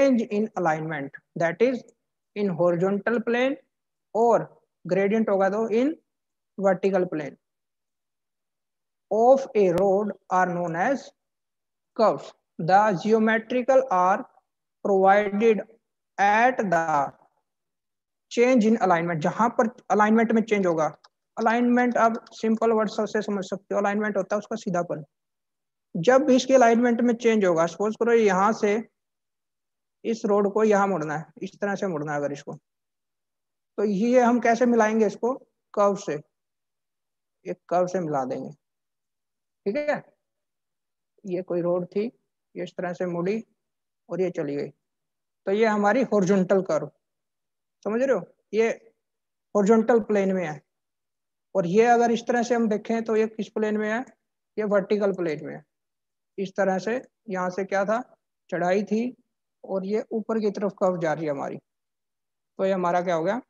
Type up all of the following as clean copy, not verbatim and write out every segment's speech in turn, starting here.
change in alignment, that is in horizontal plane, और gradient होगा तो in vertical plane of a road are known as curves. The geometrical are provided at the change in alignment, जहां पर alignment में change होगा. Alignment आप simple word से समझ सकते हो, अलाइनमेंट होता है उसका सीधापन. जब भी इसके अलाइनमेंट में चेंज होगा, सपोज करो यहां से इस रोड को यहां मुड़ना है, इस तरह से मुड़ना है अगर इसको, तो ये हम कैसे मिलाएंगे इसको? कर्व से, एक कर्व से मिला देंगे. ठीक है, ये कोई रोड थी, ये इस तरह से मुड़ी और ये चली गई, तो ये हमारी हॉरिजॉन्टल कर्व, समझ रहे हो? ये हॉरिजॉन्टल प्लेन में है. और ये अगर इस तरह से हम देखें तो ये किस प्लेन में है? ये वर्टिकल प्लेन में है. इस तरह से यहाँ से क्या था? चढ़ाई थी, और ये ऊपर की तरफ कर्व जा रही है हमारी, तो ये हमारा क्या हो गया?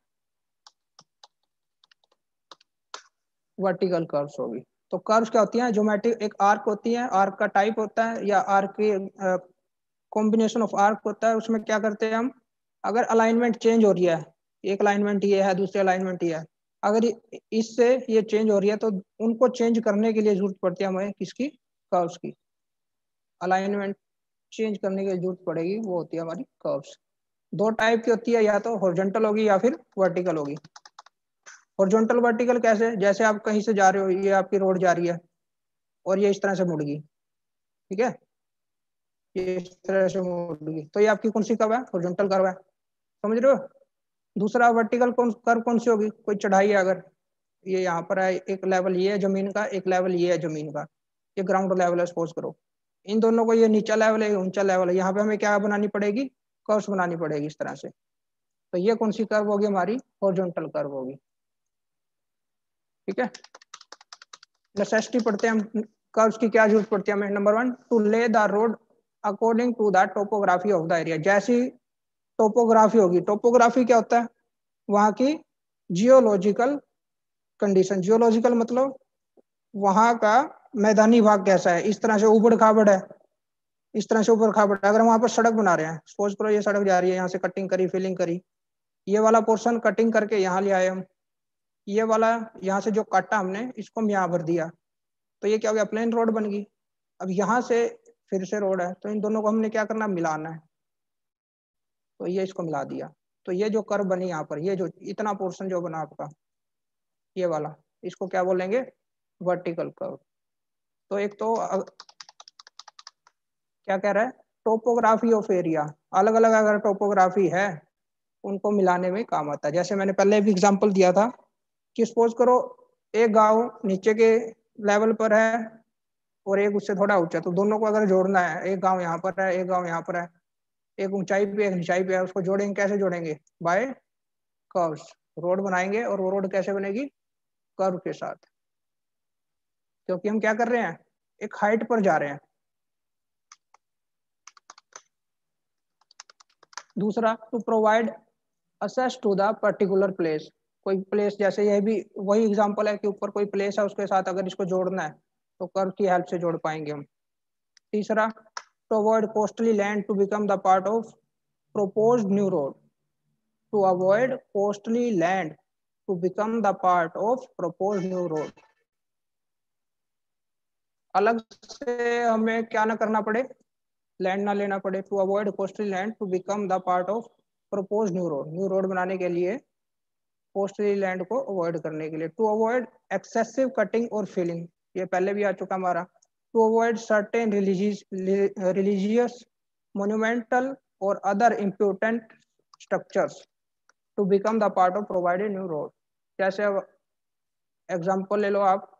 वर्टिकल कर्व्स होगी. तो कर्व्स क्या होती हैं? ज्योमेट्रिक, एक आर्क होती है, आर्क का टाइप होता है या आर्क की कॉम्बिनेशन ऑफ आर्क होता है. उसमें क्या करते हैं हम, अगर अलाइनमेंट चेंज हो रही है, एक अलाइनमेंट ये है, दूसरी अलाइनमेंट ये है, अगर इससे ये चेंज हो रही है तो उनको चेंज करने के लिए जरूरत पड़ती है हमें किसकी? कर्व्स की. अलाइनमेंट चेंज करने की जरूरत पड़ेगी, वो होती है हमारी कर्व्स. दो टाइप की होती है, या तो हॉरिजॉन्टल होगी या फिर वर्टिकल होगी. हॉरिजॉन्टल वर्टिकल कैसे? जैसे आप कहीं से जा रहे हो, ये आपकी रोड जा रही है और ये इस तरह से मुड़ गई, ठीक है, ये इस तरह से मुड़ गई, तो ये आपकी कौन सी कर्व है? हॉरिजॉन्टल कर्व है, समझ रहे हो? दूसरा वर्टिकल कर्व कौन सी होगी? कोई चढ़ाई है, अगर ये यहाँ पर है, एक लेवल ये है जमीन का, एक लेवल ये है जमीन का, ये ग्राउंड लेवल है सपोज करो, इन दोनों को, ये नीचा लेवल है, ऊंचा लेवल है, यहाँ पे हमें क्या बनानी पड़ेगी? कर्व्स बनानी पड़ेगी इस तरह से. तो ये कौन सी कर्व होगी? हमारी हॉरिजॉन्टल कर्व होगी. ठीक है, नेसेसिटी पढ़ते हैं हम, कर्व्स की क्या जरूरत पड़ती है हमें? Number 1, to lay the road according to the topography of the area. जैसी टोपोग्राफी होगी, टोपोग्राफी क्या होता है? वहां की जियोलॉजिकल कंडीशन. जियोलॉजिकल मतलब वहां का मैदानी भाग कैसा है, इस तरह से उबड़ खाबड़ है, इस तरह से ऊपर खाबड़. अगर वहां पर सड़क बना रहे हैं, सपोज करो ये सड़क जा रही है, यहाँ से कटिंग करी, फिलिंग करी, ये वाला पोर्शन कटिंग करके यहाँ ले आए हम, ये वाला यहाँ से जो काटा हमने, इसको हम यहाँ भर दिया, तो ये क्या हो गया? प्लेन रोड बन गई. अब यहाँ से फिर से रोड है, तो इन दोनों को हमने क्या करना? मिलाना है. तो ये इसको मिला दिया, तो ये जो कर्व बनी यहाँ पर, ये जो इतना पोर्शन जो बना आपका ये वाला, इसको क्या बोलेंगे? Vertical curve. तो एक तो क्या कह रहा है? टोपोग्राफी ऑफ एरिया, अलग अलग अगर टोपोग्राफी है उनको मिलाने में काम आता है. जैसे मैंने पहले भी एग्जांपल दिया था कि सपोज करो एक गांव नीचे के लेवल पर है और एक उससे थोड़ा ऊंचा, तो दोनों को अगर जोड़ना है, एक गांव यहाँ पर है, एक गांव यहाँ पर है, एक ऊंचाई पे एक निचाई पे है, उसको जोड़ेंगे, कैसे जोड़ेंगे? Bye curves. रोड बनाएंगे, और वो रोड कैसे बनेगी? कर्व के साथ, क्योंकि हम क्या कर रहे हैं? एक हाइट पर जा रहे हैं. दूसरा, to provide access to the particular place. कोई प्लेस, जैसे यह भी वही एग्जांपल है कि ऊपर कोई प्लेस है, उसके साथ अगर इसको जोड़ना है तो कर्व की हेल्प से जोड़ पाएंगे हम. तीसरा, to avoid costly land to become the part of proposed new road. To avoid costly land to become the part of proposed new road. अलग से हमें क्या ना करना पड़े? लैंड ना लेना पड़े. To avoid costly land to become the part of proposed new road. New road बनाने के लिए कॉस्टली लैंड को अवॉइड करने के लिए. टू अवॉइड एक्सेसिव कटिंग और फिलिंग, ये पहले भी आ चुका हमारा. To avoid certain religious monumental और other important structures to become the part of provided new road. जैसे अब एग्जांपल ले लो आप,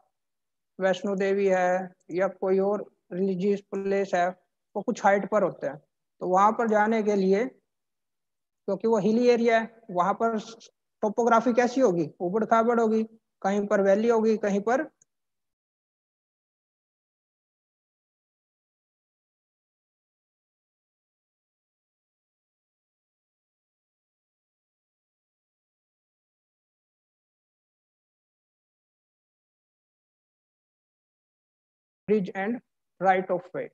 वैष्णो देवी है या कोई और रिलीजियस प्लेस है, वो कुछ हाइट पर होते हैं, तो वहां पर जाने के लिए, क्योंकि वो हिली एरिया है, वहां पर टोपोग्राफी कैसी होगी? उबड़ खाबड़ होगी, कहीं पर वैली होगी, कहीं पर ब्रिज एंड राइट ऑफ वे.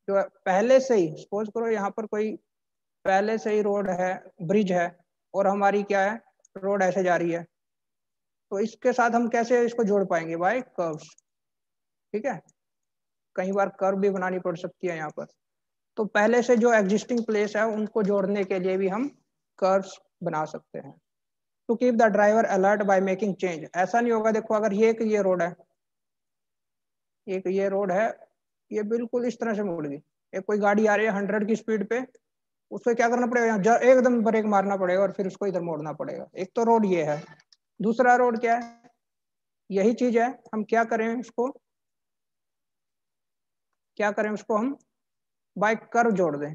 जो पहले से ही, सपोज करो यहाँ पर कोई पहले से ही रोड है, ब्रिज है, और हमारी क्या है, रोड ऐसे जा रही है, तो इसके साथ हम कैसे इसको जोड़ पाएंगे, बाय कर्व्स। ठीक है, कई बार कर्व भी बनानी पड़ सकती है यहाँ पर। तो पहले से जो एग्जिस्टिंग प्लेस है उनको जोड़ने के लिए भी हम कर्व्स बना सकते हैं। To keep the driver alert by making change, ऐसा नहीं होगा, देखो अगर ये रोड है, एक ये रोड है, ये बिल्कुल इस तरह से मुड़ गई, एक कोई गाड़ी आ रही है 100 की स्पीड पे, उसको क्या करना पड़ेगा, एकदम ब्रेक मारना पड़ेगा और फिर उसको इधर मोड़ना पड़ेगा। एक तो रोड ये है, दूसरा रोड क्या है, यही चीज है, हम क्या करें उसको, हम बाइक कर्व जोड़ दें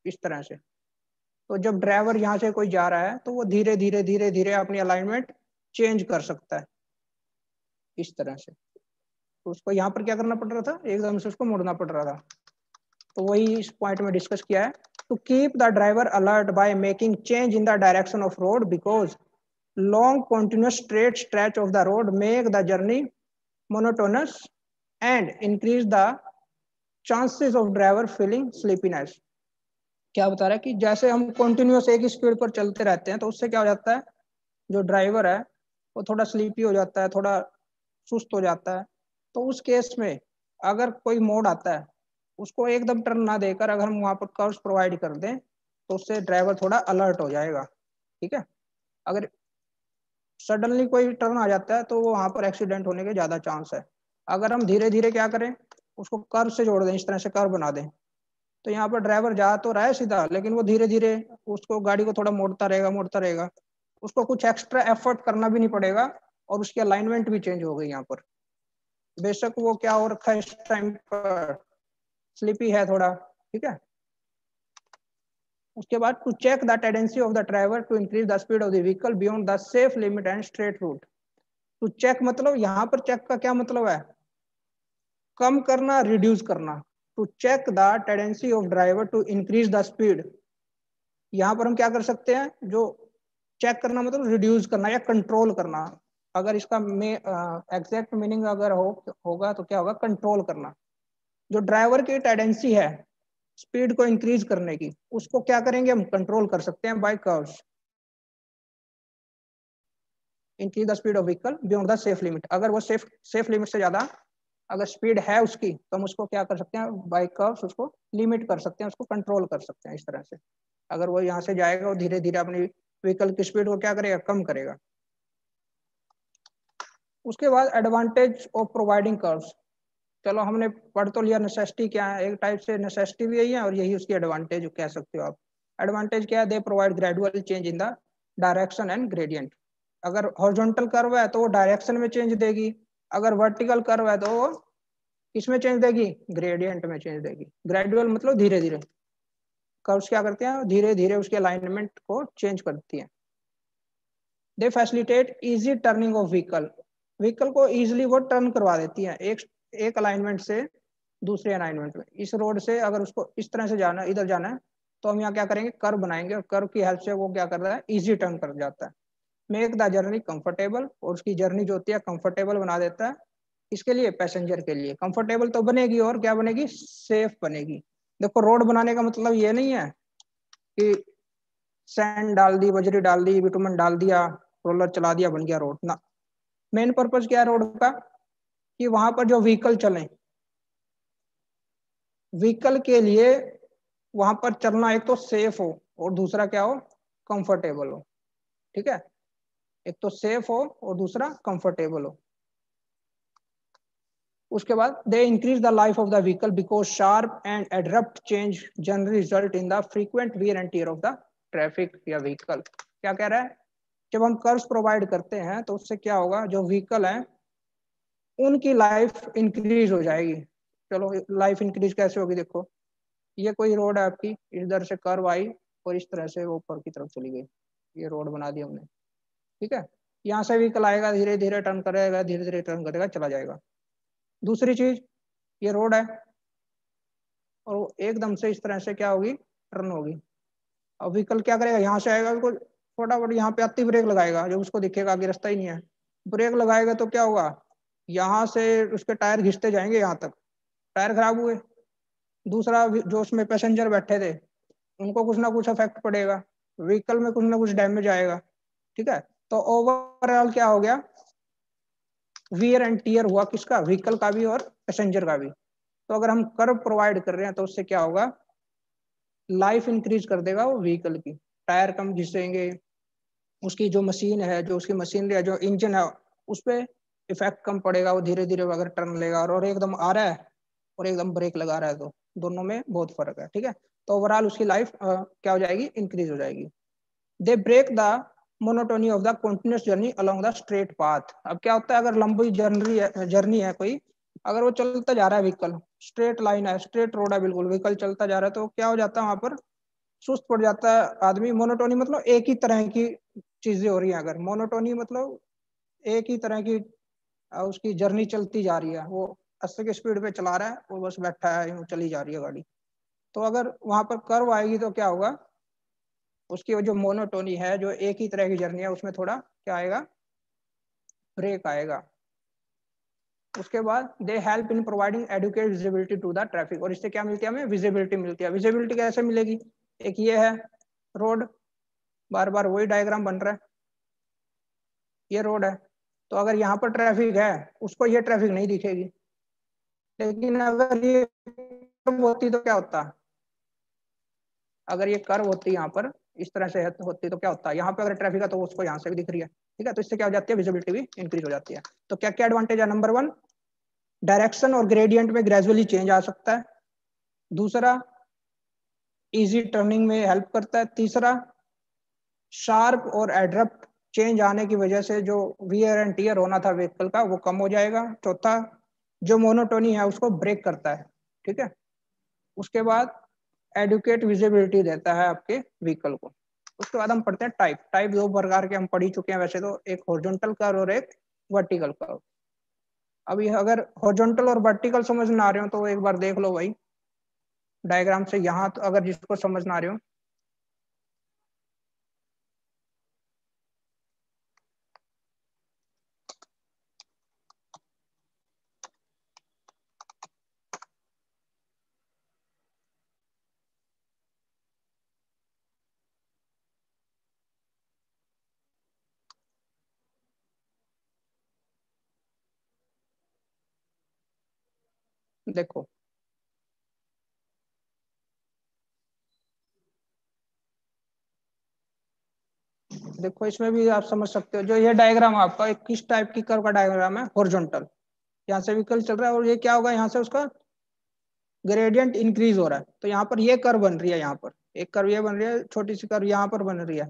इस तरह से। तो जब ड्राइवर यहाँ से कोई जा रहा है तो वो धीरे धीरे धीरे धीरे अपनी अलाइनमेंट चेंज कर सकता है इस तरह से। तो उसको यहाँ पर क्या करना पड़ रहा था, एकदम से उसको मोड़ना पड़ रहा था। तो वही इस पॉइंट में डिस्कस किया है, to keep the driver alert by making change in the direction of road, because long continuous straight stretch of the road make the journey monotonous and increase the chances of driver feeling sleepiness। क्या बता रहा है कि जैसे हम continuous एक ही speed पर चलते रहते हैं तो उससे क्या हो जाता है, जो ड्राइवर है वो थोड़ा स्लीपी हो जाता है, थोड़ा सुस्त हो जाता है। तो उस केस में अगर कोई मोड आता है, उसको एकदम टर्न ना देकर अगर हम वहां पर कर्व्स प्रोवाइड कर दें तो उससे ड्राइवर थोड़ा अलर्ट हो जाएगा। ठीक है, अगर सडनली कोई टर्न आ जाता है तो वहां पर एक्सीडेंट होने के ज्यादा चांस है। अगर हम धीरे धीरे क्या करें, उसको कर्व से जोड़ दें, इस तरह से कर्व बना दें, तो यहाँ पर ड्राइवर जा तो रहा है सीधा, लेकिन वो धीरे धीरे उसको गाड़ी को थोड़ा मोड़ता रहेगा, उसको कुछ एक्स्ट्रा एफर्ट करना भी नहीं पड़ेगा, और उसकी अलाइनमेंट भी चेंज हो गई यहाँ पर। बेशक वो क्या हो रखा है इस टाइम पर, स्लिपी है थोड़ा। ठीक है, उसके बाद to check the tendency of the driver to increase the speed of the vehicle beyond the safe limit and straight route. To check मतलब यहाँ पर चेक का क्या मतलब है, कम करना, रिड्यूस करना। To check the tendency of driver to increase the speed, यहाँ पर हम क्या कर सकते हैं, जो चेक करना मतलब रिड्यूस करना या कंट्रोल करना। अगर इसका एग्जैक्ट मीनिंग अगर होगा तो क्या होगा, कंट्रोल करना। जो ड्राइवर की टेंडेंसी है स्पीड को इंक्रीज करने की, उसको क्या करेंगे, हम कंट्रोल कर सकते हैं by curves. Increase the speed of vehicle beyond the safe limit, अगर वो सेफ लिमिट से ज्यादा अगर स्पीड है उसकी, तो हम उसको क्या कर सकते हैं, बाय कर्व्स उसको लिमिट कर सकते हैं, उसको कंट्रोल कर सकते हैं इस तरह से। अगर वो यहाँ से जाएगा वो धीरे धीरे अपनी व्हीकल की स्पीड को क्या करेगा, कम करेगा। उसके बाद एडवांटेज ऑफ प्रोवाइडिंग कर्व्स। चलो हमने पढ़ तो लिया नेसेसिटी क्या है, एक टाइप से नेसेसिटी भी यही है और यही उसकी एडवांटेज कह सकते हो आप। एडवांटेज क्या है, they provide gradual change in the direction and gradient. अगर हॉरिजॉन्टल कर्व है तो वो डायरेक्शन में चेंज देगी, अगर वर्टिकल कर्व है तो वो किसमें चेंज देगी, ग्रेडियंट में चेंज देगी। ग्रेजुअल मतलब धीरे धीरे, कर्व्स क्या करते हैं, धीरे धीरे उसके अलाइनमेंट को चेंज करती हैं। They facilitate easy turning of vehicle, vehicle को इजीली वो टर्न करवा देती हैं एक अलाइनमेंट से दूसरे अलाइनमेंट में। इस रोड से अगर उसको इस तरह से जाना, इधर जाना है, तो हम यहाँ क्या करेंगे, कर्व बनाएंगे और कर्व की हेल्प से वो क्या कर रहा है, इजी टर्न कर जाता है। मेक द जर्नी कंफर्टेबल, और उसकी जर्नी जो होती है कंफर्टेबल बना देता है। इसके लिए पैसेंजर के लिए कंफर्टेबल तो बनेगी, और क्या बनेगी, सेफ बनेगी। देखो रोड बनाने का मतलब ये नहीं है कि सैंड डाल दी, बजरी डाल दी, बिटुमन डाल दिया, रोलर चला दिया, बन गया रोड ना। मेन पर्पज क्या है रोड का, कि वहां पर जो व्हीकल चले, व्हीकल के लिए वहां पर चलना एक तो सेफ हो और दूसरा क्या हो, कंफर्टेबल हो। ठीक है, एक तो सेफ हो और दूसरा कंफर्टेबल हो। उसके बाद they increase the life of the vehicle because sharp and abrupt change generally result in the frequent wear and tear of the traffic या व्हीकल। क्या कह रहा है, जब हम कर्व्स प्रोवाइड करते हैं तो उससे क्या होगा, जो व्हीकल है उनकी लाइफ इंक्रीज हो जाएगी। चलो लाइफ इंक्रीज कैसे होगी, देखो ये कोई रोड है आपकी, इधर से कर्व आई और इस तरह से वो ऊपर की तरफ चली गई, ये रोड बना दी हमने। ठीक है, यहाँ से व्हीकल आएगा, धीरे धीरे टर्न करेगा, धीरे धीरे टर्न करेगा, चला जाएगा। दूसरी चीज, ये रोड है और वो एकदम से इस तरह से क्या होगी, टर्न होगी। अब व्हीकल क्या करेगा, यहाँ से आएगा, उसको फटाफट यहाँ पे आती ब्रेक लगाएगा, जब उसको दिखेगा आगे रास्ता ही नहीं है, ब्रेक लगाएगा तो क्या होगा, यहाँ से उसके टायर घिसते जाएंगे यहाँ तक, टायर खराब हुए। दूसरा जो उसमें पैसेंजर बैठे थे उनको कुछ ना कुछ इफेक्ट पड़ेगा, व्हीकल में कुछ ना कुछ डैमेज आएगा। ठीक है, तो ओवरऑल क्या हो गया, वियर एंड टीयर हुआ किसका, व्हीकल का भी और पैसेंजर का भी। तो अगर हम कर्व प्रोवाइड कर रहे हैं तो उससे क्या होगा, लाइफ इंक्रीज कर देगा वो व्हीकल की, टायर कम घिसेंगे, उसकी जो मशीन है, जो उसकी मशीनरी है, जो इंजन है, उस पर इफेक्ट कम पड़ेगा, वो धीरे धीरे अगर टर्न लेगा और एकदम आ रहा है और एकदम ब्रेक लगा रहा है, तो दोनों में बहुत फर्क है। ठीक है, तो ओवरऑल उसकी लाइफ क्या हो जाएगी, इंक्रीज हो जाएगी। They break the monotony of the continuous journey along the straight path. अब क्या होता है, अगर लंबी जर्नी है कोई, अगर वो चलता जा रहा है व्हीकल, स्ट्रेट लाइन है, स्ट्रेट रोड है, बिल्कुल व्हीकल चलता जा रहा है, तो क्या हो जाता है वहां पर, सुस्त पड़ जाता है आदमी। मोनोटोनी मतलब एक ही तरह की चीजें हो रही है, अगर मोनोटोनी मतलब एक ही तरह की उसकी जर्नी चलती जा रही है, वो 80 की स्पीड पे चला रहा है, वो बस बैठा है, यूं चली जा रही है गाड़ी। तो अगर वहां पर कर्व आएगी तो क्या होगा, उसकी जो मोनोटोनी है, जो एक ही तरह की जर्नी है, उसमें थोड़ा क्या आएगा, ब्रेक आएगा। उसके बाद they help in providing adequate visibility to the traffic. और इससे क्या मिलती है, हमें विजिबिलिटी मिलती है। विजिबिलिटी कैसे मिलेगी, एक ये है रोड, बार बार वही डायग्राम बन रहा है, ये रोड है, तो अगर यहाँ पर ट्रैफिक है, उसको ये ट्रैफिक नहीं दिखेगी। लेकिन अगर ये कर्व होती तो क्या होता, अगर ये कर्व होती यहाँ पर इस तरह से होती तो क्या होता है, यहाँ पे अगर ट्रैफिक है तो उसको यहाँ से भी दिख रही है। ठीक है, तो इससे क्या हो जाती है, विजिबिलिटी भी इंक्रीज हो जाती है। तो क्या क्या एडवांटेज है, नंबर 1, डायरेक्शन और ग्रेडियंट में ग्रेजुअली चेंज आ सकता है। दूसरा, इजी टर्निंग में हेल्प करता है। तीसरा, शार्प और एड्रप्ट चेंज आने की वजह से जो वियर एंड टीयर होना था व्हीकल का, वो कम हो जाएगा। चौथा, जो मोनोटोनी है उसको ब्रेक करता है। ठीक है, उसके बाद एडुकेट विजिबिलिटी देता है आपके व्हीकल को। उसके बाद हम पढ़ते हैं टाइप। टाइप दो प्रकार के हम पढ़ ही चुके हैं वैसे तो, एक हॉरिजॉन्टल कर्व और एक वर्टिकल कर्व। अभी अगर हॉरिजॉन्टल और वर्टिकल समझ ना आ रहे हो तो एक बार देख लो भाई डायग्राम से, यहाँ तो अगर जिसको समझ ना आ रहे हो, देखो देखो इसमें भी आप समझ सकते हो, जो ये डायग्राम आपका एक किस टाइप की कर्व का डायग्राम है, हॉरिजॉन्टल। यहाँ से व्हीकल चल रहा है और ये क्या होगा, यहाँ से उसका ग्रेडियंट इंक्रीज हो रहा है, तो यहाँ पर ये कर्व बन रही है, यहाँ पर एक कर्व ये बन रही है, छोटी सी कर्व यहाँ पर बन रही है।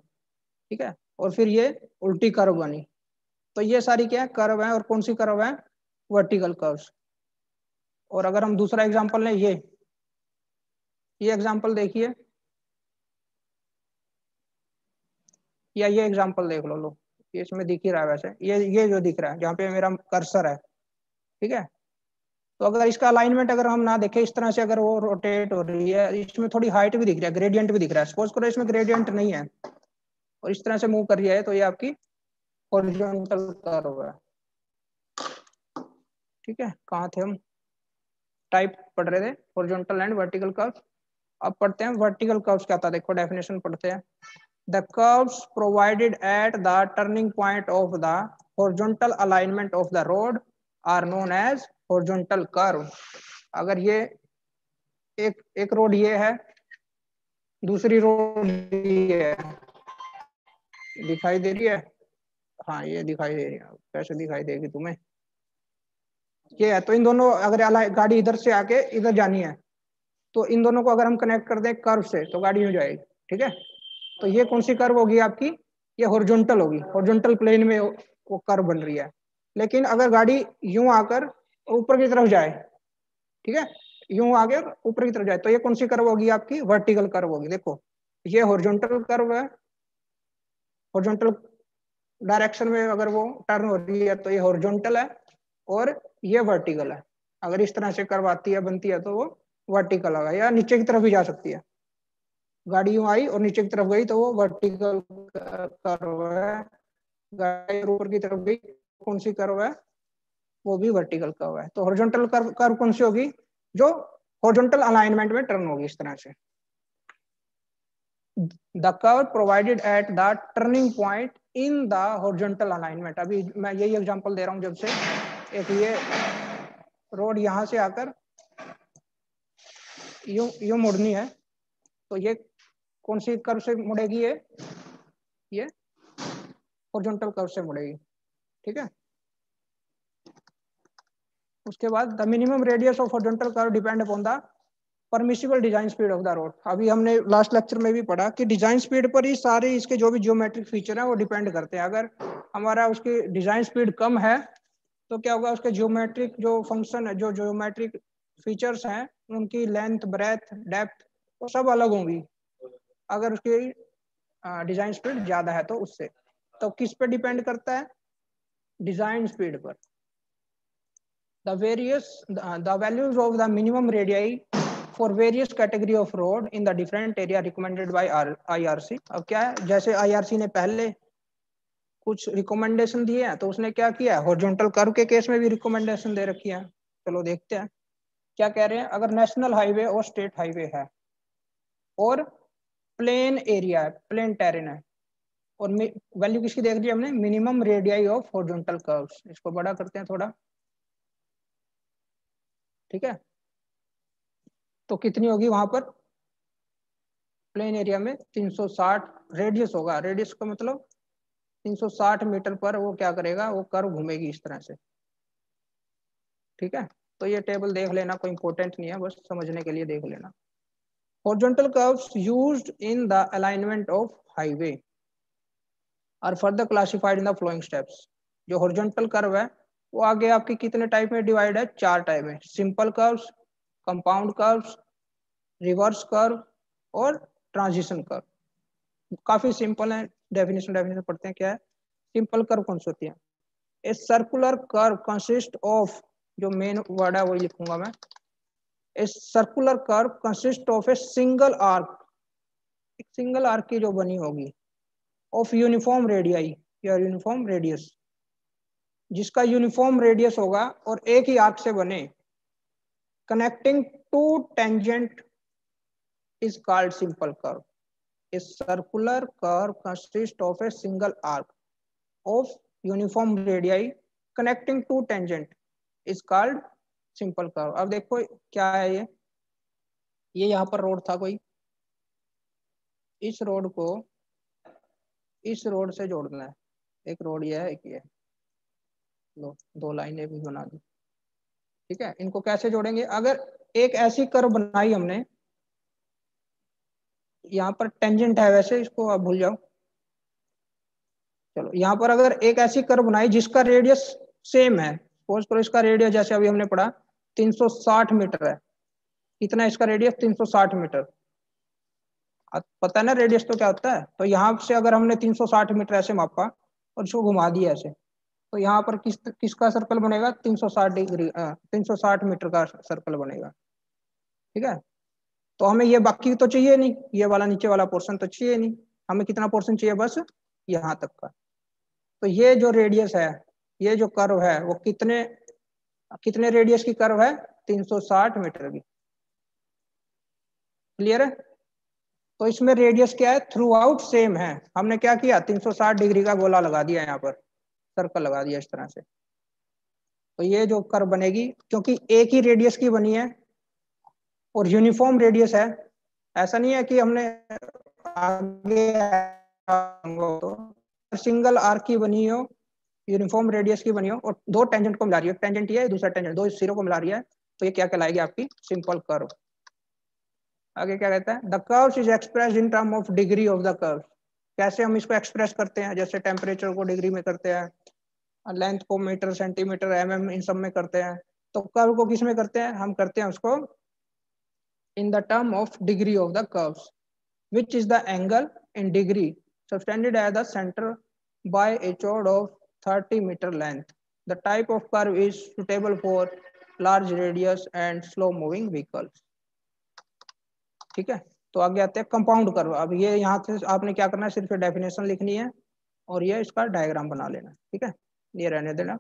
ठीक है, और फिर ये उल्टी कर्व बनी। तो ये सारी क्या है, कर्व है, और कौन सी कर्व है, वर्टिकल कर्व्स। और अगर हम दूसरा एग्जांपल लें, ये एग्जांपल देखिए, या ये एग्जांपल देख लो, ये इसमें दिख ही रहा है वैसे, ये जो दिख रहा है जहाँ पे मेरा कर्सर है। ठीक है, तो अगर इसका अलाइनमेंट अगर हम ना देखें, इस तरह से अगर वो रोटेट हो रही है, इसमें थोड़ी हाइट भी दिख रहा है, ग्रेडियंट भी दिख रहा है। सपोज करो इसमें ग्रेडियंट नहीं है और इस तरह से मूव कर रही है, तो ये आपकी हॉरिजॉन्टल कर्व है। ठीक है, कहाँ थे हम, टाइप पढ़ रहे थे, हॉरिजॉन्टल एंड वर्टिकल कर्व। अब पढ़ते हैं वर्टिकल कर्व्स क्या था, देखो डेफिनेशन पढ़ते हैं। The curves provided at the turning point of the horizontal alignment of the road are known as horizontal curve. अगर ये एक एक रोड ये है, दूसरी रोड ये है, दिखाई दे रही है, हाँ ये दिखाई दे रही है, कैसे दिखाई देगी तुम्हें, ये है। तो इन दोनों अगर गाड़ी इधर से आके इधर जानी है, तो इन दोनों को अगर हम कनेक्ट कर दें कर्व से, तो गाड़ी हो जाएगी। ठीक है, तो ये कौन सी कर्व होगी आपकी, ये हॉरिजॉन्टल होगी, हॉरिजॉन्टल प्लेन में वो कर्व बन रही है। लेकिन अगर गाड़ी यूं आकर ऊपर की तरफ जाए, ठीक है, यूं आगे ऊपर की तरफ जाए, तो ये कौन सी कर्व होगी आपकी, वर्टिकल कर्व होगी। देखो ये हॉरिजॉन्टल कर्व है, हॉरिजॉन्टल डायरेक्शन में अगर वो टर्न हो रही है तो ये हॉरिजॉन्टल है, और ये वर्टिकल है। अगर इस तरह से कर्व आती है, बनती है, तो वो वर्टिकल होगा, या नीचे की तरफ भी जा सकती है। गाड़ी यूं आई और नीचे की तरफ गई तो वो वर्टिकल कर्व है, गाड़ी ऊपर की तरफ गई, कौन सी कर्व है, वो भी वर्टिकल कर्व है। तो हॉरिजॉन्टल कर्व कौन सी होगी, जो हॉरिजॉन्टल अलाइनमेंट में टर्न होगी इस तरह से। The curve provided at the turning point in the horizontal alignment. अभी मैं यही एग्जांपल दे रहा हूं, जब से एक ये रोड यहां से आकर यूं मुड़नी है, तो ये कौन सी कर्व से मुड़ेगी? ये हॉरिजॉन्टल कर्व से मुड़ेगी। ठीक है। उसके बाद the minimum radius of horizontal curve depend upon the permissible design speed of the road. अभी हमने लास्ट लेक्चर में भी पढ़ा कि डिजाइन स्पीड पर ही सारे इसके जो भी जियोमेट्रिक फीचर है वो डिपेंड करते हैं। अगर हमारा उसकी डिजाइन स्पीड कम है तो क्या होगा, उसके जियोमेट्रिक जो फंक्शन है, जो जियोमेट्रिक फीचर्स हैं, उनकी लेंथ, ब्रेथ, डेप्थ वो सब अलग होंगी अगर उसकी डिजाइन स्पीड ज्यादा है तो उससे। तो किस पे डिपेंड करता है? डिजाइन स्पीड पर। The values of the minimum radii for various category of road in the different area recommended by IRC। अब क्या है, जैसे IRC ने पहले कुछ रिकमेंडेशन दिए हैं, तो उसने क्या किया है, हॉरिजॉन्टल कर्व के केस में भी रिकमेंडेशन दे रखी है। चलो देखते हैं क्या कह रहे हैं। अगर नेशनल हाईवे और स्टेट हाईवे है और प्लेन एरिया है, प्लेन टेरेन है, और वैल्यू किसकी देख ली हमने? Minimum radii of horizontal curves. इसको बड़ा करते हैं थोड़ा। ठीक है। तो कितनी होगी वहां पर? प्लेन एरिया में 360 रेडियस होगा। रेडियस का मतलब 360 मीटर पर वो क्या करेगा, वो कर्व घूमेगी इस तरह से। ठीक है। तो ये टेबल देख लेना, कोई इंपॉर्टेंट नहीं है, बस समझने के लिए देख लेना। Horizontal curves used in the alignment of highway are further classified in the following steps. जो हॉरिजॉन्टल कर्व है वो आगे आपकी कितने टाइप में डिवाइड है? 4 टाइप में। Simple curves, compound curves, reverse curve और ट्रांजिशन कर्व। काफी सिंपल है। डेफिनेशन पढ़ते हैं क्या है। सिंपल कर्व कौन सी होती है? A circular curve consist of, जो मेन वर्ड है वही लिखूंगा मैं, a circular curve consist of a single arc, एक सिंगल आर्क की जो बनी होगी, ऑफ यूनिफॉर्म रेडियाई या यूनिफॉर्म रेडियस, जिसका यूनिफॉर्म रेडियस होगा और एक ही आर्क से बने, connecting two tangent is called simple curve. A circular curve consist of a single arc of uniform radii connecting two tangent is called simple curve. अब देखो क्या है ये यहाँ पर रोड था कोई, इस रोड को इस रोड से जोड़ना है। एक रोड ये है, एक ये। लो, 2 लाइनें भी बना दी। ठीक है। इनको कैसे जोड़ेंगे? अगर एक ऐसी कर्व बनाई हमने, यहाँ पर टेंजेंट है वैसे, इसको आप भूल जाओ। चलो, यहाँ पर अगर एक ऐसी कर्व बनाई जिसका रेडियस सेम है, सपोज करो इसका रेडियस जैसे अभी हमने पढ़ा 360 मीटर है। कितना है इसका रेडियस? 360 मीटर। पता है ना रेडियस तो क्या होता है। तो यहाँ से अगर हमने 360 मीटर ऐसे मापा और इसको घुमा दिया ऐसे, तो यहाँ पर किसका सर्कल बनेगा? 360 डिग्री 360 मीटर का सर्कल बनेगा। ठीक है। तो हमें ये बाकी तो चाहिए नहीं, ये वाला नीचे वाला पोर्शन तो चाहिए नहीं। हमें कितना पोर्शन चाहिए? बस यहाँ तक का। तो ये जो रेडियस है, ये जो कर्व है, वो कितने कितने रेडियस की कर्व है? 360 मीटर की। क्लियर है। तो इसमें रेडियस क्या है? थ्रू आउट सेम है। हमने क्या किया? 360 डिग्री का गोला लगा दिया, यहाँ पर सर्कल लगा दिया इस तरह से। तो ये जो कर्व बनेगी, क्योंकि एक ही रेडियस की बनी है और यूनिफॉर्म रेडियस है, ऐसा नहीं है कि हमने आगे तो सिंगल आर्क की बनी हो, यूनिफॉर्म रेडियस की बनी हो, और 2 टेंजेंट को मिला रही है, टेंजेंट ये है, दूसरा टेंजेंट, 2 सिरों को मिला रही है, तो ये क्या कहलाएगी? आपकी सिंपल कर्व। आगे क्या कहता है? The curve is expressed in term of degree of the curve. कैसे हम इसको एक्सप्रेस करते हैं? जैसे टेम्परेचर को डिग्री में करते हैं, लेंथ को मीटर, सेंटीमीटर, mm इन सब में करते हैं, तो कर्व को किस में करते हैं? हम करते हैं उसको in the term of degree of the curves, which is the angle in degree subtended at the center by a chord of 30-meter length. The type of curve is suitable for large radius and slow moving vehicles. ठीक है। तो आगे आते हैं compound curve. अब ये यहाँ से आपने क्या करना है? सिर्फ डेफिनेशन लिखनी है और ये इसका डायग्राम बना लेना। ठीक है, ये रहने देना।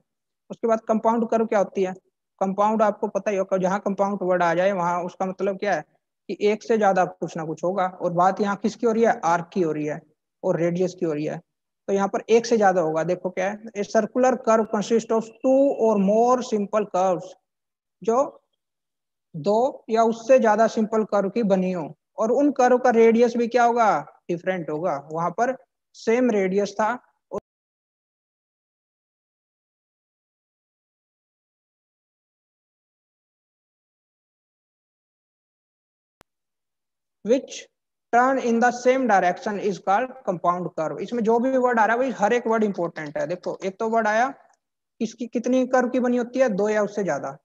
उसके बाद कंपाउंड कर्व क्या होती है? कंपाउंड आपको पता ही होगा, जहाँ कंपाउंड वर्ड आ जाए वहां उसका मतलब क्या है? कि एक से ज्यादा कुछ ना कुछ होगा, और बात यहाँ किसकी हो रही है, आर्क की हो रही है और रेडियस की हो रही है। तो यहाँ पर एक से ज्यादा होगा। देखो क्या है, a circular curve consist of two और मोर सिंपल कर्व्स, जो दो या उससे ज्यादा सिंपल कर्व की बनी हो, और उन कर्व का रेडियस भी क्या होगा, डिफरेंट होगा। वहां पर सेम रेडियस था, विच turn in the same direction is called compound curve. इसमें जो भी वर्ड आ रहा है वही, हर एक वर्ड इंपॉर्टेंट है। देखो एक तो वर्ड आया, किसकी कितनी कर्व की बनी होती है, दो या उससे ज्यादा,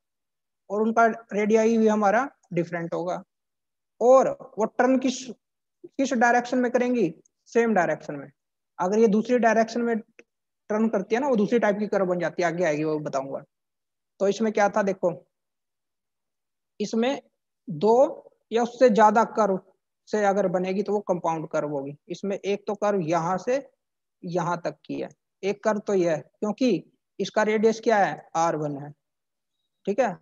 और उनका रेडियाई भी हमारा डिफरेंट होगा। और वो टर्न किस किस डायरेक्शन में करेंगी, सेम डायरेक्शन में। अगर ये दूसरी डायरेक्शन में टर्न करती है ना, वो दूसरी टाइप की कर्व बन जाती है, आगे आएगी वो बताऊंगा। तो इसमें क्या था, देखो इसमें दो या उससे ज्यादा कर्व से अगर बनेगी तो वो कंपाउंड कर्व होगी। इसमें एक तो कर्व यहां से यहां तक की है, एक कर्व तो यह है, क्योंकि इसका रेडियस क्या है, R1 है। ठीक है,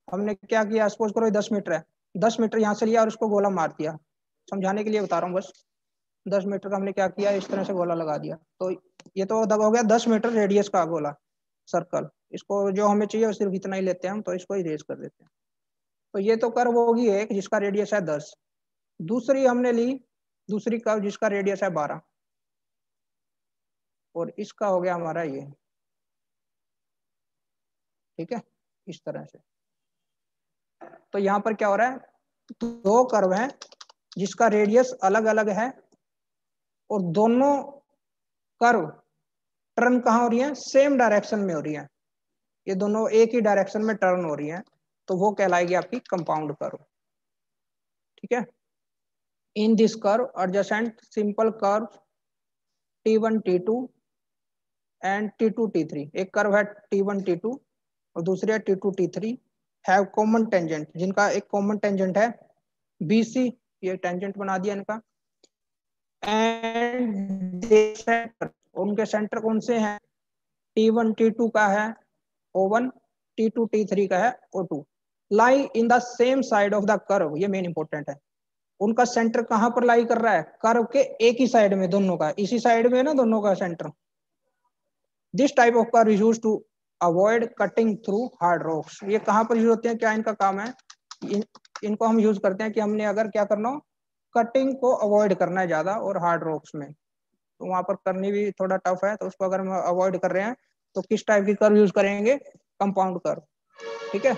हमने क्या किया, सपोज करो 10 मीटर है, 10 मीटर यहाँ से लिया और उसको गोला मार दिया। समझाने के लिए बता रहा हूँ बस। 10 मीटर का हमने क्या किया, इस तरह से गोला लगा दिया, तो ये तो दब हो गया 10 मीटर रेडियस का गोला, सर्कल। इसको जो हमें चाहिए सिर्फ इतना ही लेते हैं हम, तो इसको इरेज कर देते हैं। तो ये तो कर्व होगी एक जिसका रेडियस है 10। दूसरी हमने ली, दूसरी कर्व जिसका रेडियस है 12, और इसका हो गया हमारा ये। ठीक है, इस तरह से। तो यहाँ पर क्या हो रहा है, दो कर्व हैं जिसका रेडियस अलग अलग है, और दोनों कर्व टर्न कहाँ हो रही है, सेम डायरेक्शन में हो रही है। ये दोनों एक ही डायरेक्शन में टर्न हो रही है, तो वो कहलाएगी आपकी कंपाउंड कर्व। ठीक है, इन this curve adjacent simple curve T1 T2 and T2 T3। एक कर्व है T1 T2 और दूसरी है T2 T3, have common tangent, जिनका एक कॉमन टेंजेंट है BC। ये टेंजेंट बना दिया इनका। एंड सेंटर, उनके सेंटर कौन से हैं, T1 T2 का है O1, T2 T3 का है O2। Lie in the same side of the curve, ये मेन इंपॉर्टेंट है। उनका सेंटर कहां पर लाई कर रहा है, कर्व के एक ही साइड में, दोनों का इसी साइड में है ना दोनों का centre. This type of curve use to avoid cutting through hard rocks. ये कहां पर यूज होते हैं, क्या इनका काम है, इनको हम यूज करते हैं कि हमने अगर क्या करना हो, कटिंग को अवॉइड करना है ज्यादा और हार्ड रॉक्स में, तो वहां पर करनी भी थोड़ा टफ है, तो उसको अगर हम अवॉइड कर रहे हैं तो किस टाइप की कर्व यूज करेंगे, कंपाउंड कर्व। ठीक है,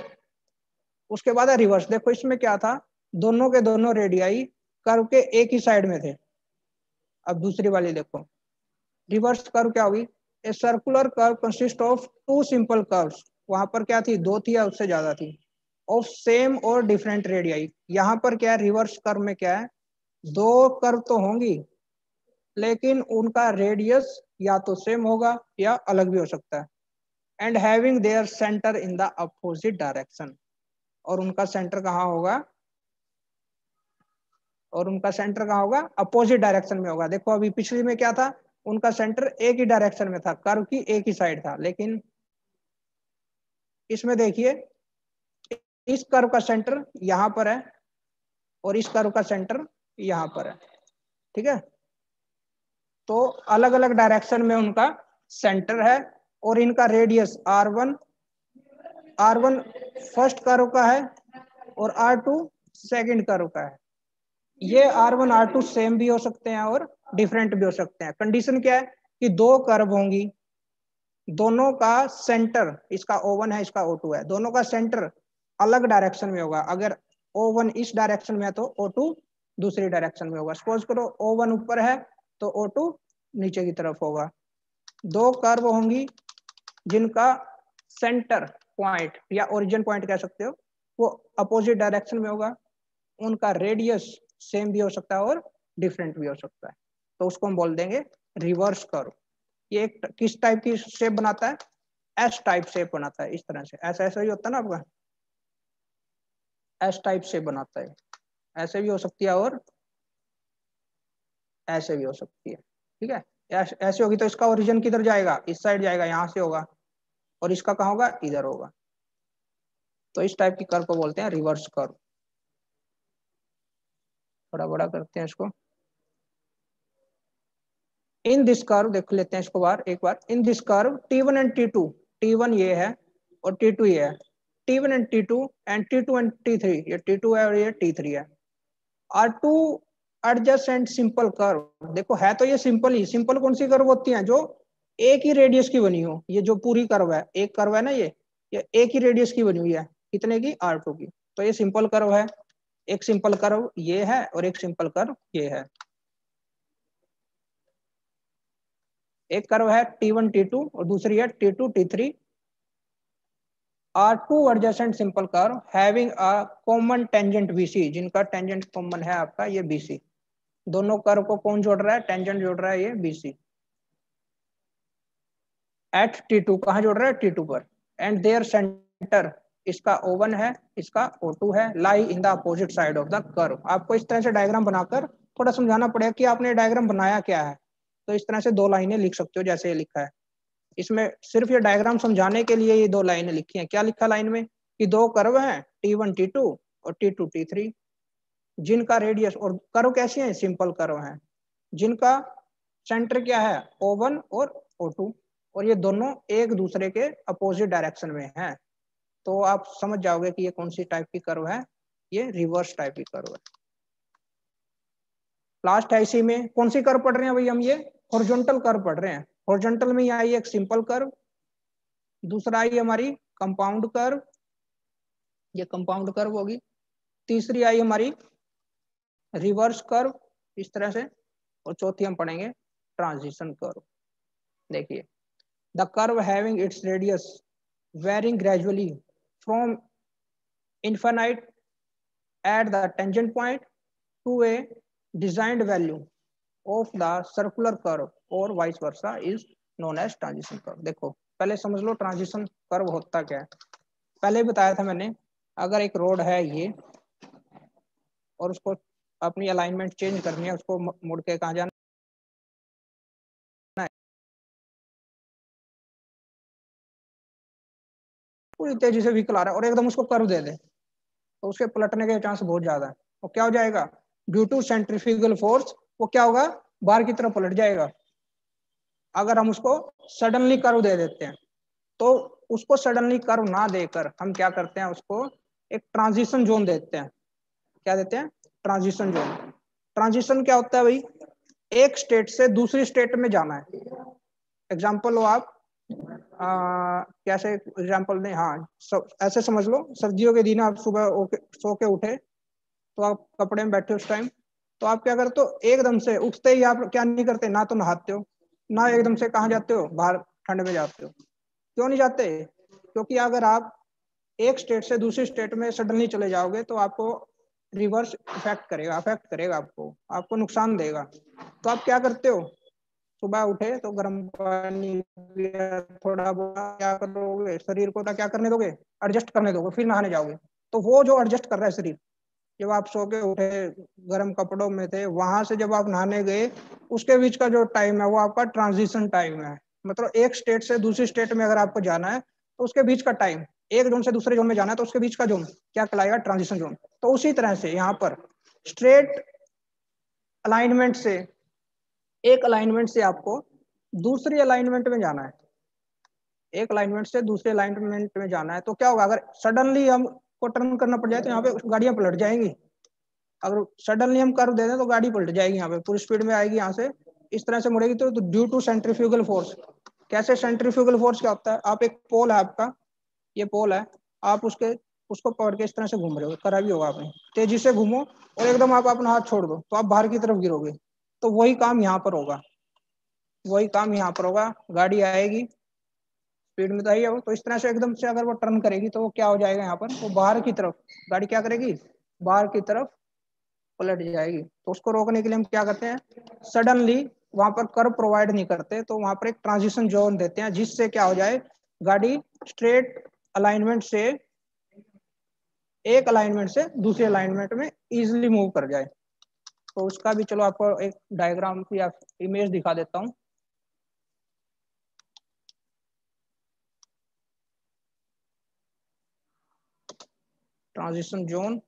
उसके बाद है रिवर्स। देखो इसमें क्या था, दोनों के दोनों रेडियाई कर्व के एक ही साइड में थे। अब दूसरी वाली देखो, रिवर्स कर्व क्या हुई, a circular curve consist of two simple curves. वहां पर क्या थी, दो थी या उससे ज्यादा थी, ऑफ सेम और डिफरेंट रेडियाई। यहाँ पर क्या है, रिवर्स कर्व में क्या है, दो कर्व तो होंगी लेकिन उनका रेडियस या तो सेम होगा या अलग भी हो सकता है। And having their centre in the opposite direction, और उनका सेंटर कहाँ होगा, और उनका सेंटर कहाँ होगा, अपोजिट डायरेक्शन में होगा। देखो अभी पिछली में क्या था, उनका सेंटर एक ही डायरेक्शन में था, कर्व की एक ही साइड था, लेकिन इसमें देखिए इस कर्व का सेंटर यहाँ पर है और इस कर्व का सेंटर यहाँ पर है। ठीक है, तो अलग अलग डायरेक्शन में उनका सेंटर है, और इनका रेडियस R1 फर्स्ट कर्व का है और R2 सेकंड कर्व का है। ये R1 R2 सेम भी हो सकते हैं और डिफरेंट भी हो सकते हैं। कंडीशन क्या है कि दो कर्व होंगी, दोनों का सेंटर, इसका O1 है इसका O2 है, दोनों का सेंटर अलग डायरेक्शन में होगा। अगर O1 इस डायरेक्शन में है तो O2 दूसरी डायरेक्शन में होगा। सपोज करो O1 ऊपर है तो O2 नीचे की तरफ होगा। दो कर्व होंगी जिनका सेंटर पॉइंट या ओरिजिन पॉइंट कह सकते हो, वो अपोजिट डायरेक्शन में होगा। उनका रेडियस सेम भी हो सकता है और डिफरेंट भी हो सकता है, तो उसको हम बोल देंगे रिवर्स कर्व। ये एक किस टाइप की शेप बनाता है, एस टाइप शेप बनाता है। इस तरह से ऐसा ऐसा ही होता है ना आपका, एस टाइप शेप बनाता है। ऐसे भी हो सकती है और ऐसे भी हो सकती है। ठीक है, ऐसे होगी तो इसका ओरिजिन किधर जाएगा, इस साइड जाएगा, यहाँ से होगा, और इसका कहाँ होगा, इधर होगा। तो इस टाइप की कर्व को बोलते हैं रिवर्स कर्व। थोड़ा बड़ा करते हैं इसको। इन दिस कर्व देख लेते हैं इसको एक बार। In this curve T1 and T2, T1 ये है और T2 ये है, T1 and T2 and T2 and T3, ये T2 है और ये T3 है, are two adjacent simple curve. देखो है तो ये सिंपल ही, सिंपल कौन सी कर्व होती है, जो एक ही रेडियस की बनी हो। ये जो पूरी कर्व है, एक कर्व है ना ये एक ही रेडियस की बनी हुई है, कितने की, R2 की, तो ये सिंपल कर्व है। एक सिंपल कर्व ये है और एक सिंपल कर्व ये है। एक कर्व है T1 T2 और दूसरी है T2 T3, are two adjacent simple curve having a common tangent BC, जिनका टेंजेंट कॉमन है आपका ये BC। दोनों कर्व को कौन जोड़ रहा है, टेंजेंट जोड़ रहा है ये BC। एट T2, कहाँ जोड़ रहा है, T2 पर। एंड देयर सेंटर, इसका O1 है, इसका O2 है, lie in the opposite side of the curve. आपको इस तरह से डायग्राम बनाकर थोड़ा समझाना पड़ेगा कि आपने डायग्राम बनाया क्या है। तो इस तरह से दो लाइनें लिख सकते हो जैसे ये लिखा है। इसमें सिर्फ ये डायग्राम समझाने के लिए ये दो लाइनें लिखी हैं। क्या लिखा लाइन में, कि दो कर्व हैं T1 T2 और T2 T3, जिनका रेडियस, और कर्व कैसे हैं, सिंपल कर्व हैं, जिनका सेंटर क्या है, O1 और O2, और ये दोनों एक दूसरे के अपोजिट डायरेक्शन में हैं। तो आप समझ जाओगे कि ये कौन सी टाइप की कर्व है, ये रिवर्स टाइप की कर्व है। लास्ट है इसी में, कौन सी कर्व पढ़ रहे हैं भाई हम, ये हॉरिजॉन्टल कर्व पढ़ रहे हैं। हॉरिजॉन्टल में आई एक सिंपल कर्व, दूसरा आई हमारी कंपाउंड कर्व, ये कंपाउंड कर्व होगी, तीसरी आई हमारी रिवर्स कर्व इस तरह से, और चौथी हम पढ़ेंगे ट्रांजिशन कर्व। देखिए, the curve having its radius varying gradually from infinite at the tangent point to a designed value of the circular curve or vice versa is known as transition curve। देखो पहले समझ लो transition curve होता क्या है। पहले ही बताया था मैंने, अगर एक रोड है ये और उसको अपनी अलाइनमेंट चेंज करनी है, उसको मुड़ के कहाँ जाना है, पूरी तेजी से व्हीकल आ रहा है और एकदम उसको कर्व दे दे, तो उसके पलटने के चांस बहुत ज्यादा है। वो क्या हो जाएगा, ड्यू टू सेंट्रीफ्यूगल फोर्स वो क्या होगा, बाहर की तरफ पलट जाएगा। अगर हम उसको सडनली कर्व दे देते हैं, तो उसको सडनली कर्व ना देकर हम क्या करते हैं, उसको एक ट्रांजिशन जोन देते हैं। क्या देते हैं, ट्रांजिशन जोन। ट्रांजिशन क्या होता है भाई, एक स्टेट से दूसरी स्टेट में जाना है। एग्जाम्पल लो आप, कैसे एग्जाम्पल दें, हाँ ऐसे समझ लो, सर्दियों के दिन आप सुबह सो के उठे, तो आप कपड़े में बैठे उस टाइम, तो आप क्या करते हो, एकदम से उठते ही आप क्या नहीं करते, ना तो नहाते हो, ना एकदम से कहाँ जाते हो, बाहर ठंड में जाते हो। क्यों नहीं जाते, क्योंकि अगर आप एक स्टेट से दूसरी स्टेट में सडनली चले जाओगे तो आपको रिवर्स इफेक्ट करेगा, अफेक्ट करेगा, आपको नुकसान देगा। तो आप क्या करते हो, सुबह उठे तो गर्म पानी थोड़ा बहुत, क्या करोगे, शरीर को क्या करने दोगे, एडजस्ट करने दोगे, फिर नहाने जाओगे। तो वो जो एडजस्ट कर रहा है शरीर, जब आप सो के उठे गर्म कपड़ों में थे, वहां से जब आप नहाने गए, उसके बीच का जो टाइम है वो आपका ट्रांजिशन टाइम है। मतलब एक स्टेट से दूसरी स्टेट में अगर आपको जाना है तो उसके बीच का टाइम, एक जोन से दूसरे जोन में जाना है तो उसके बीच का जोन क्या कहलाएगा, ट्रांजिशन जोन। तो उसी तरह से यहाँ पर स्ट्रेट अलाइनमेंट से, एक अलाइनमेंट से आपको दूसरी अलाइनमेंट में जाना है, एक अलाइनमेंट से दूसरे अलाइनमेंट में जाना है, तो क्या होगा, अगर सडनली हमको टर्न करना पड़ जाए तो यहाँ पे गाड़ियां पलट जाएंगी। अगर सडनली हम कर्व दे दें तो गाड़ी पलट जाएगी, यहाँ पे पूरी स्पीड में आएगी, यहाँ से इस तरह से मुड़ेगी। तो ड्यू टू सेंट्रीफ्यूगल फोर्स, कैसे सेंट्रीफ्यूगल फोर्स क्या होता है, आप एक पोल है आपका, ये पोल है, आप उसको पकड़ के इस तरह से घूम रहे हो, करा भी होगा आपने, तेजी से घूमो और एकदम आप अपना हाथ छोड़ दो तो आप बाहर की तरफ गिरोगे। तो वही काम यहाँ पर होगा, वही काम यहाँ पर होगा, गाड़ी आएगी स्पीड में तो आई है, तो इस तरह से एकदम से अगर वो टर्न करेगी तो वो क्या हो जाएगा, यहाँ पर वो बाहर की तरफ, गाड़ी क्या करेगी, बाहर की तरफ पलट जाएगी। तो उसको रोकने के लिए हम क्या करते हैं, सडनली वहां पर कर्व प्रोवाइड नहीं करते, तो वहां पर एक ट्रांजिशन जोन देते हैं, जिससे क्या हो जाए, गाड़ी स्ट्रेट अलाइनमेंट से, एक अलाइनमेंट से दूसरे अलाइनमेंट में इजिली मूव कर जाए। तो उसका भी चलो आपको एक डायग्राम या इमेज दिखा देता हूँ। ट्रांजिशन जोन,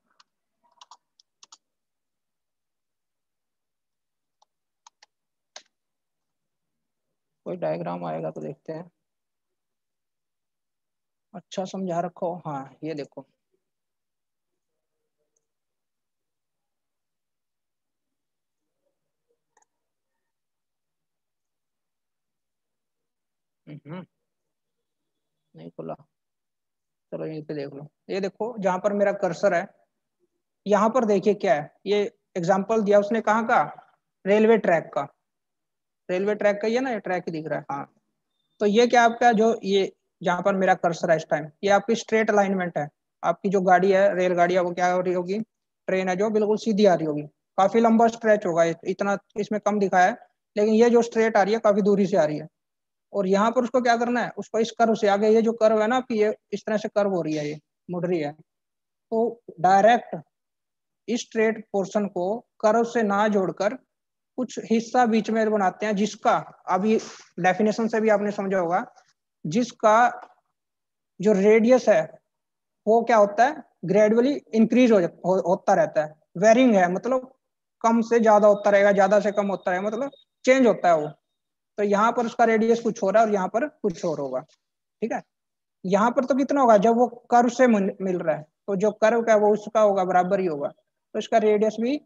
कोई डायग्राम आएगा तो देखते हैं। अच्छा समझा रखो, हाँ ये देखो। नहीं खुला। चलो यहीं पे देख लो, ये देखो जहां पर मेरा कर्सर है, यहाँ पर देखिए क्या है, ये एग्जाम्पल दिया उसने कहाँ का, रेलवे ट्रैक का। रेलवे ट्रैक का ही है ना, ये ट्रैक ही दिख रहा है, हाँ। तो ये क्या आपका जो ये जहाँ पर मेरा कर्सर है इस टाइम, ये आपकी स्ट्रेट अलाइनमेंट है। आपकी जो गाड़ी है, रेलगाड़ी है, वो क्या हो रही होगी, ट्रेन है जो बिल्कुल सीधी आ रही होगी। काफी लंबा स्ट्रेच होगा, इतना इसमें कम दिखाया है, लेकिन ये जो स्ट्रेट आ रही है काफी दूरी से आ रही है। और यहाँ पर उसको क्या करना है, उसको इस कर्व से आगे, ये जो कर्व है ना आपकी, ये इस तरह से कर्व हो रही है, ये मुड़ रही है। तो डायरेक्ट इस स्ट्रेट पोर्शन को कर्व से ना जोड़कर कुछ हिस्सा बीच में बनाते हैं, जिसका अभी डेफिनेशन से भी आपने समझा होगा, जिसका जो रेडियस है वो क्या होता है, ग्रेजुअली इंक्रीज होता रहता है। वेरिंग है मतलब कम से ज्यादा होता रहेगा, ज्यादा से कम होता रहेगा, मतलब चेंज होता है वो। तो यहाँ पर उसका रेडियस कुछ हो रहा है और यहाँ पर कुछ और होगा, ठीक है। यहाँ पर तो कितना होगा, जब वो कर्व से मिल रहा है, तो जो कर्व का है वो उसका होगा, बराबर ही होगा। तो इसका रेडियस भी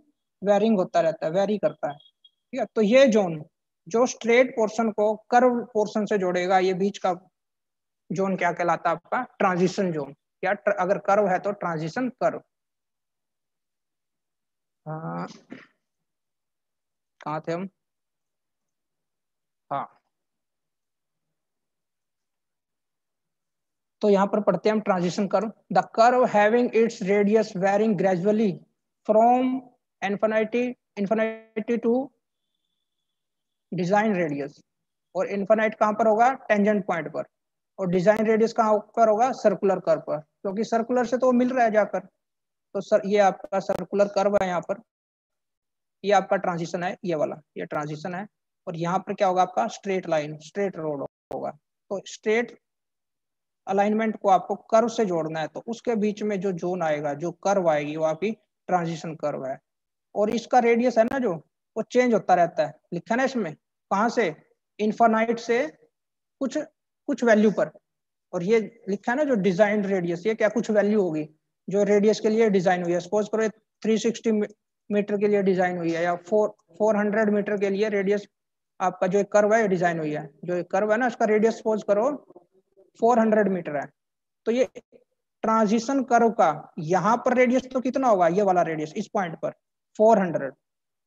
वेरिंग होता रहता है, वेरी करता है, ठीक है। तो ये जोन जो स्ट्रेट पोर्शन को कर्व पोर्शन से जोड़ेगा, ये बीच का जोन क्या कहलाता है आपका, ट्रांजिशन जोन। या अगर कर्व है तो ट्रांजिशन कर्व। हाँ, कहाँ थे हम, हाँ। तो यहाँ पर पढ़ते हैं हम transition curve. The curve having its radius varying gradually from infinity infinity to design radius. और इन्फिनाइट कहाँ पर होगा, टेंजेंट पॉइंट पर। और डिजाइन रेडियस कहाँ पर होगा, सर्कुलर कर्व पर, क्योंकि सर्कुलर से तो वो मिल रहा है जाकर। तो सर ये आपका सर्कुलर कर्व है यहाँ पर, ये आपका ट्रांजिशन है, ये वाला ये ट्रांजिशन है। और यहाँ पर क्या होगा आपका, स्ट्रेट लाइन, स्ट्रेट रोड होगा। तो स्ट्रेट अलाइनमेंट को आपको कर्व से जोड़ना है, तो उसके बीच में जो जोन आएगा, जो कर्व आएगी, वो आपकी ट्रांजिशन कर्व है। और इसका रेडियस है ना जो, वो चेंज होता रहता है, लिखा ना इसमें, कहाँ से, इन्फानाइट से कुछ कुछ वैल्यू पर। और ये लिखा है ना जो डिजाइन रेडियस, ये क्या कुछ वैल्यू होगी जो रेडियस के लिए डिजाइन हुई है। सपोज करो 360 मीटर के लिए डिजाइन हुई है, या 400 मीटर के लिए रेडियस आपका जो एक कर्व है डिजाइन हुई है। जो एक कर्व है ना, उसका रेडियस सपोज करो 400 मीटर है। तो ये ट्रांजिशन कर्व का यहाँ पर रेडियस तो कितना होगा, ये वाला रेडियस इस पॉइंट पर 400,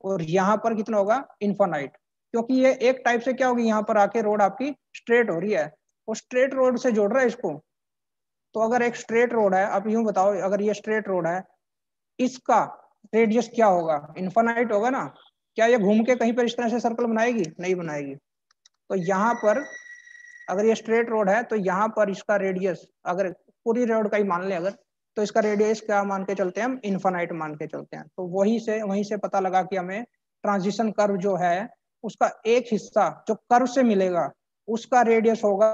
और यहाँ पर कितना होगा, इन्फानाइट। क्योंकि ये एक टाइप से क्या होगी, यहाँ पर आके रोड आपकी स्ट्रेट हो रही है, वो स्ट्रेट रोड से जोड़ रहा है इसको। तो अगर एक स्ट्रेट रोड है, आप यूं बताओ, अगर ये स्ट्रेट रोड है, इसका रेडियस क्या होगा, इन्फानाइट होगा ना। क्या ये घूम के कहीं पर इस तरह से सर्कल बनाएगी, नहीं बनाएगी। तो यहाँ पर अगर ये स्ट्रेट रोड है, तो यहाँ पर इसका रेडियस, अगर पूरी रोड का ही मान ले अगर, तो इसका रेडियस क्या मान के चलते हैं हम, इन्फानाइट मान के चलते हैं। तो वहीं से पता लगा कि हमें ट्रांजिशन कर्व जो है, उसका एक हिस्सा जो कर्व से मिलेगा, उसका रेडियस होगा